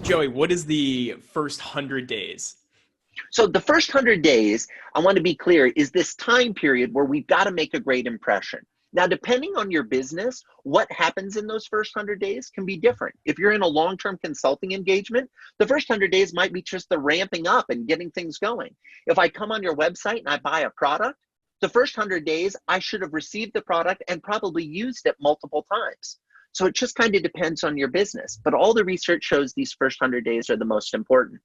Joey, what is the first 100 days? So the first 100 days, I want to be clear, is this time period where we've got to make a great impression. Now, depending on your business, what happens in those first 100 days can be different. If you're in a long-term consulting engagement, the first 100 days might be just the ramping up and getting things going. If I come on your website and I buy a product, the first 100 days, I should have received the product and probably used it multiple times. So it just kind of depends on your business. But all the research shows these first 100 days are the most important.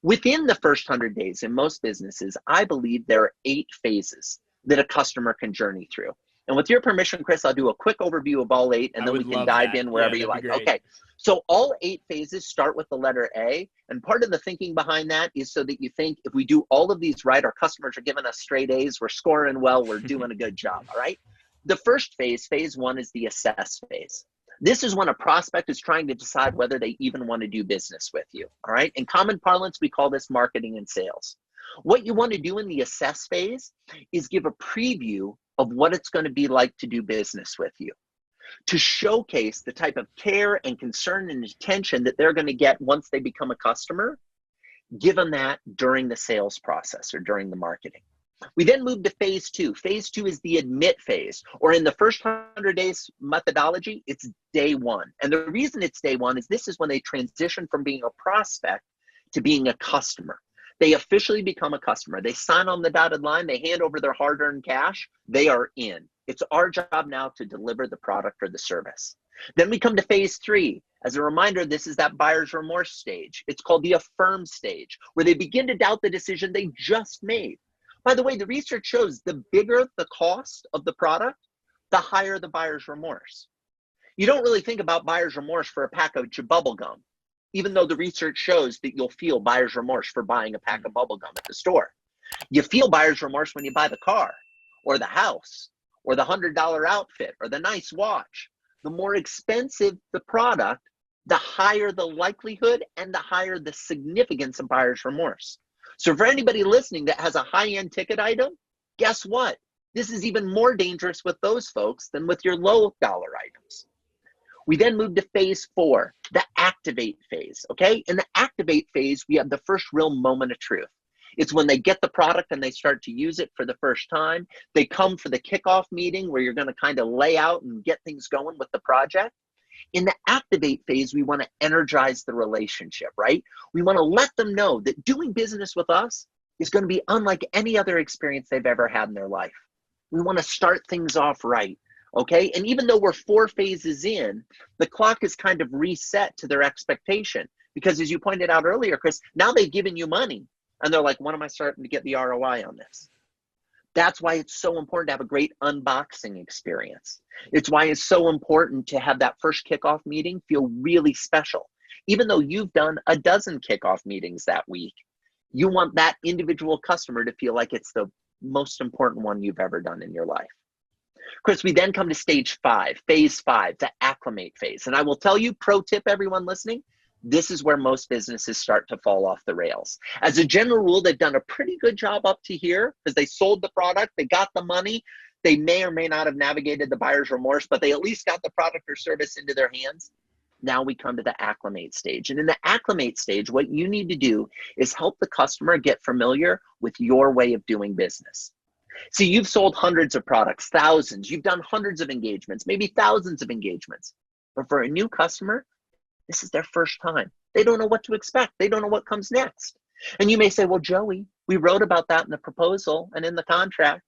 Within the first 100 days in most businesses, I believe there are 8 phases that a customer can journey through. And with your permission, Chris, I'll do a quick overview of all 8, and I then we would can love dive that. in Yeah, wherever you that'd be like. great. Okay, so all 8 phases start with the letter A. And part of the thinking behind that is so that you think if we do all of these right, our customers are giving us straight A's, we're scoring well, we're doing a good job, all right? The first phase, phase 1, is the assess phase. This is when a prospect is trying to decide whether they even want to do business with you, all right? In common parlance, we call this marketing and sales. What you want to do in the assess phase is give a preview of what it's going to be like to do business with you, to showcase the type of care and concern and attention that they're going to get once they become a customer. Give them that during the sales process or during the marketing. We then move to phase 2. Phase 2 is the admit phase, or in the first 100 days methodology, it's day 1. And the reason it's day 1 is this is when they transition from being a prospect to being a customer. They officially become a customer. They sign on the dotted line. They hand over their hard-earned cash. They are in. It's our job now to deliver the product or the service. Then we come to phase 3. As a reminder, this is that buyer's remorse stage. It's called the Affirm stage, where they begin to doubt the decision they just made. By the way, the research shows the bigger the cost of the product, the higher the buyer's remorse. You don't really think about buyer's remorse for a package of bubble gum, even though the research shows that you'll feel buyer's remorse for buying a pack of bubble gum at the store. You feel buyer's remorse when you buy the car or the house or the $100 outfit or the nice watch. The more expensive the product, the higher the likelihood and the higher the significance of buyer's remorse. So for anybody listening that has a high-end ticket item, guess what? This is even more dangerous with those folks than with your low-dollar items. We then move to phase 4, the activate phase, okay? In the activate phase, we have the first real moment of truth. It's when they get the product and they start to use it for the first time. They come for the kickoff meeting where you're going to kind of lay out and get things going with the project. In the activate phase, we want to energize the relationship, right? We want to let them know that doing business with us is going to be unlike any other experience they've ever had in their life. We want to start things off right, okay? And even though we're 4 phases in, the clock is kind of reset to their expectation because as you pointed out earlier, Chris, now they've given you money and they're like, when am I starting to get the ROI on this? That's why it's so important to have a great unboxing experience. It's why it's so important to have that first kickoff meeting feel really special. Even though you've done a dozen kickoff meetings that week, you want that individual customer to feel like it's the most important one you've ever done in your life. Chris, we then come to stage 5, phase 5, the acclimate phase. And I will tell you, pro tip, everyone listening, this is where most businesses start to fall off the rails. As a general rule, they've done a pretty good job up to here because they sold the product, they got the money, they may or may not have navigated the buyer's remorse, but they at least got the product or service into their hands. Now we come to the acclimate stage. And in the acclimate stage, what you need to do is help the customer get familiar with your way of doing business. See, you've sold hundreds of products, thousands, you've done hundreds of engagements, maybe thousands of engagements. But for a new customer, this is their first time. They don't know what to expect. They don't know what comes next. And you may say, well, Joey, we wrote about that in the proposal and in the contract.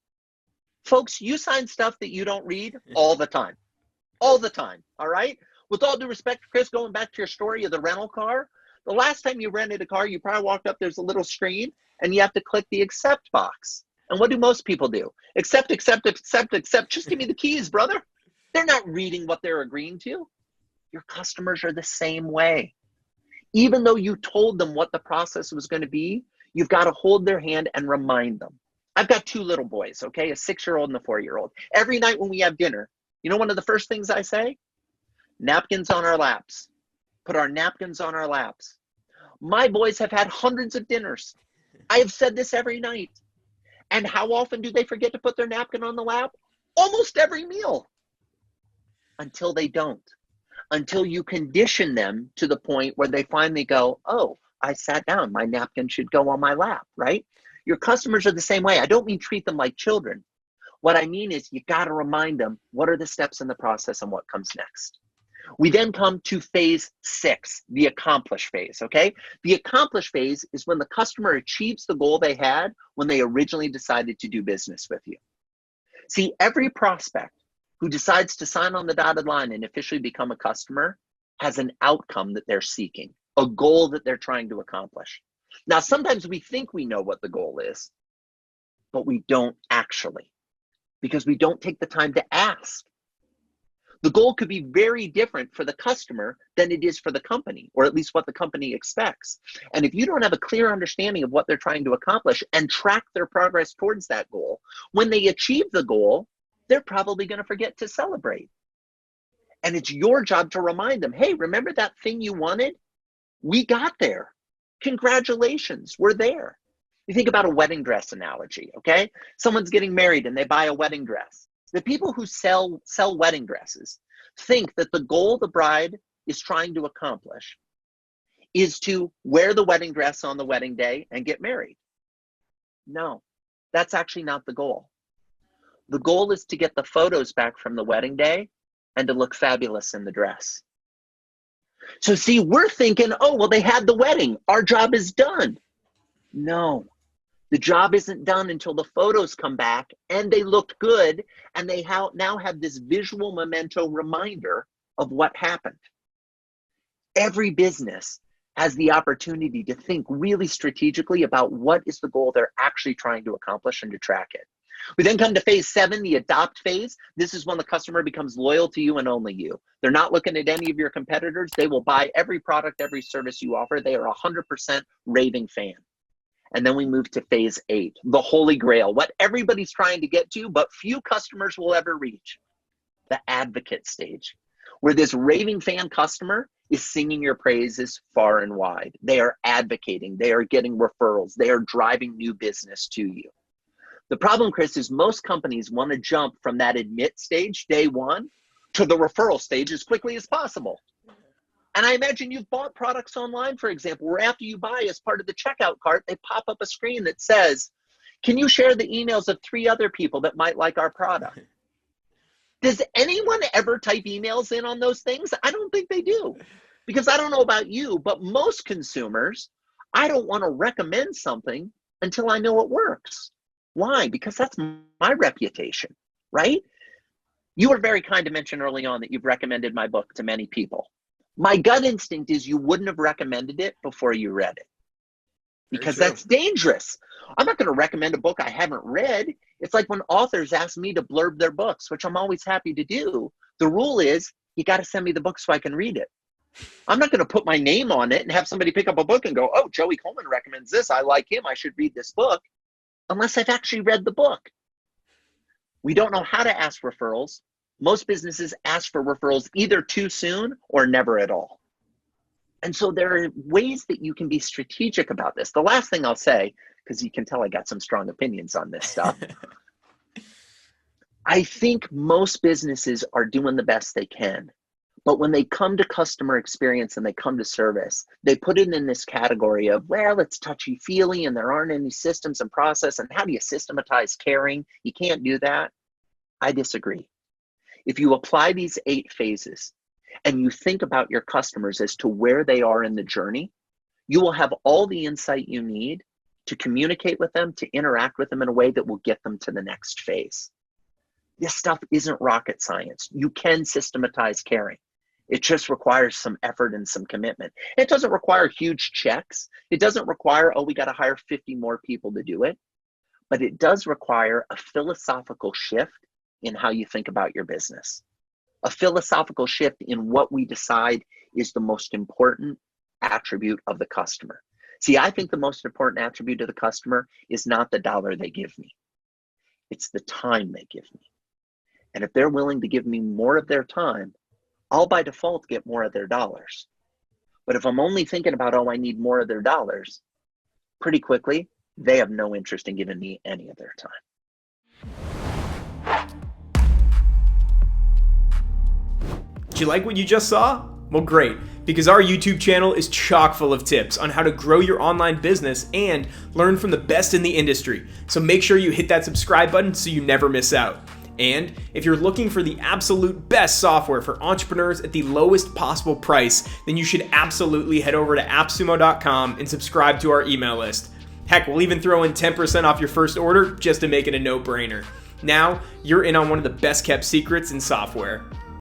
Folks, you sign stuff that you don't read all the time. All the time, all right? With all due respect, Chris, going back to your story of the rental car, the last time you rented a car, you probably walked up, there's a little screen, and you have to click the accept box. And what do most people do? Accept, accept, accept, accept. Just give me the keys, brother. They're not reading what they're agreeing to. Your customers are the same way. Even though you told them what the process was going to be, you've got to hold their hand and remind them. I've got 2 little boys, okay, a 6-year-old and a 4-year-old. Every night when we have dinner, you know one of the first things I say? Napkins on our laps. Put our napkins on our laps. My boys have had hundreds of dinners. I have said this every night. And how often do they forget to put their napkin on the lap? Almost every meal. Until they don't. until you condition them to the point where they finally go, oh, I sat down, my napkin should go on my lap, right? Your customers are the same way. I don't mean treat them like children. What I mean is you got to remind them what are the steps in the process and what comes next. We then come to phase 6, the accomplish phase, okay? The accomplish phase is when the customer achieves the goal they had when they originally decided to do business with you. See, every prospect who decides to sign on the dotted line and officially become a customer has an outcome that they're seeking, a goal that they're trying to accomplish. Now, sometimes we think we know what the goal is, but we don't actually, because we don't take the time to ask. The goal could be very different for the customer than it is for the company, or at least what the company expects. And if you don't have a clear understanding of what they're trying to accomplish and track their progress towards that goal, when they achieve the goal, they're probably going to forget to celebrate. And it's your job to remind them, hey, remember that thing you wanted? We got there. Congratulations, we're there. You think about a wedding dress analogy, okay? Someone's getting married and they buy a wedding dress. The people who sell wedding dresses think that the goal the bride is trying to accomplish is to wear the wedding dress on the wedding day and get married. No, that's actually not the goal. The goal is to get the photos back from the wedding day and to look fabulous in the dress. So see, we're thinking, oh, well, they had the wedding. Our job is done. No. The job isn't done until the photos come back and they looked good and they now have this visual memento reminder of what happened. Every business has the opportunity to think really strategically about what is the goal they're actually trying to accomplish and to track it. We then come to phase 7, the adopt phase. This is when the customer becomes loyal to you and only you. They're not looking at any of your competitors. They will buy every product, every service you offer. They are 100% raving fan. And then we move to phase 8, the holy grail, what everybody's trying to get to, but few customers will ever reach, the advocate stage, where this raving fan customer is singing your praises far and wide. They are advocating, they are getting referrals, they are driving new business to you. The problem, Chris, is most companies want to jump from that admit stage, day one, to the referral stage as quickly as possible. And I imagine you've bought products online, for example, where after you buy, as part of the checkout cart, they pop up a screen that says, can you share the emails of 3 other people that might like our product? Does anyone ever type emails in on those things? I don't think they do. Because I don't know about you, but most consumers, I don't want to recommend something until I know it works. Why? Because that's my reputation, right? You were very kind to mention early on that you've recommended my book to many people. My gut instinct is you wouldn't have recommended it before you read it, because that's dangerous. I'm not going to recommend a book I haven't read. It's like when authors ask me to blurb their books, which I'm always happy to do. The rule is you got to send me the book so I can read it. I'm not going to put my name on it and have somebody pick up a book and go, oh, Joey Coleman recommends this. I like him. I should read this book, unless I've actually read the book. We don't know how to ask referrals. Most businesses ask for referrals either too soon or never at all. And so there are ways that you can be strategic about this. The last thing I'll say, because you can tell I got some strong opinions on this stuff, I think most businesses are doing the best they can. But when they come to customer experience and they come to service, they put it in this category of, well, it's touchy-feely and there aren't any systems and process. And how do you systematize caring? You can't do that. I disagree. If you apply these 8 phases and you think about your customers as to where they are in the journey, you will have all the insight you need to communicate with them, to interact with them in a way that will get them to the next phase. This stuff isn't rocket science. You can systematize caring. It just requires some effort and some commitment. It doesn't require huge checks. It doesn't require, oh, we got to hire 50 more people to do it. But it does require a philosophical shift in how you think about your business, a philosophical shift in what we decide is the most important attribute of the customer. See, I think the most important attribute of the customer is not the dollar they give me. It's the time they give me. And if they're willing to give me more of their time, I'll by default get more of their dollars. But if I'm only thinking about, oh, I need more of their dollars, pretty quickly, they have no interest in giving me any of their time. Did you like what you just saw? Well, great, because our YouTube channel is chock full of tips on how to grow your online business and learn from the best in the industry. So make sure you hit that subscribe button so you never miss out. And if you're looking for the absolute best software for entrepreneurs at the lowest possible price, then you should absolutely head over to appsumo.com and subscribe to our email list. Heck, we'll even throw in 10% off your first order just to make it a no-brainer. Now, you're in on one of the best kept secrets in software.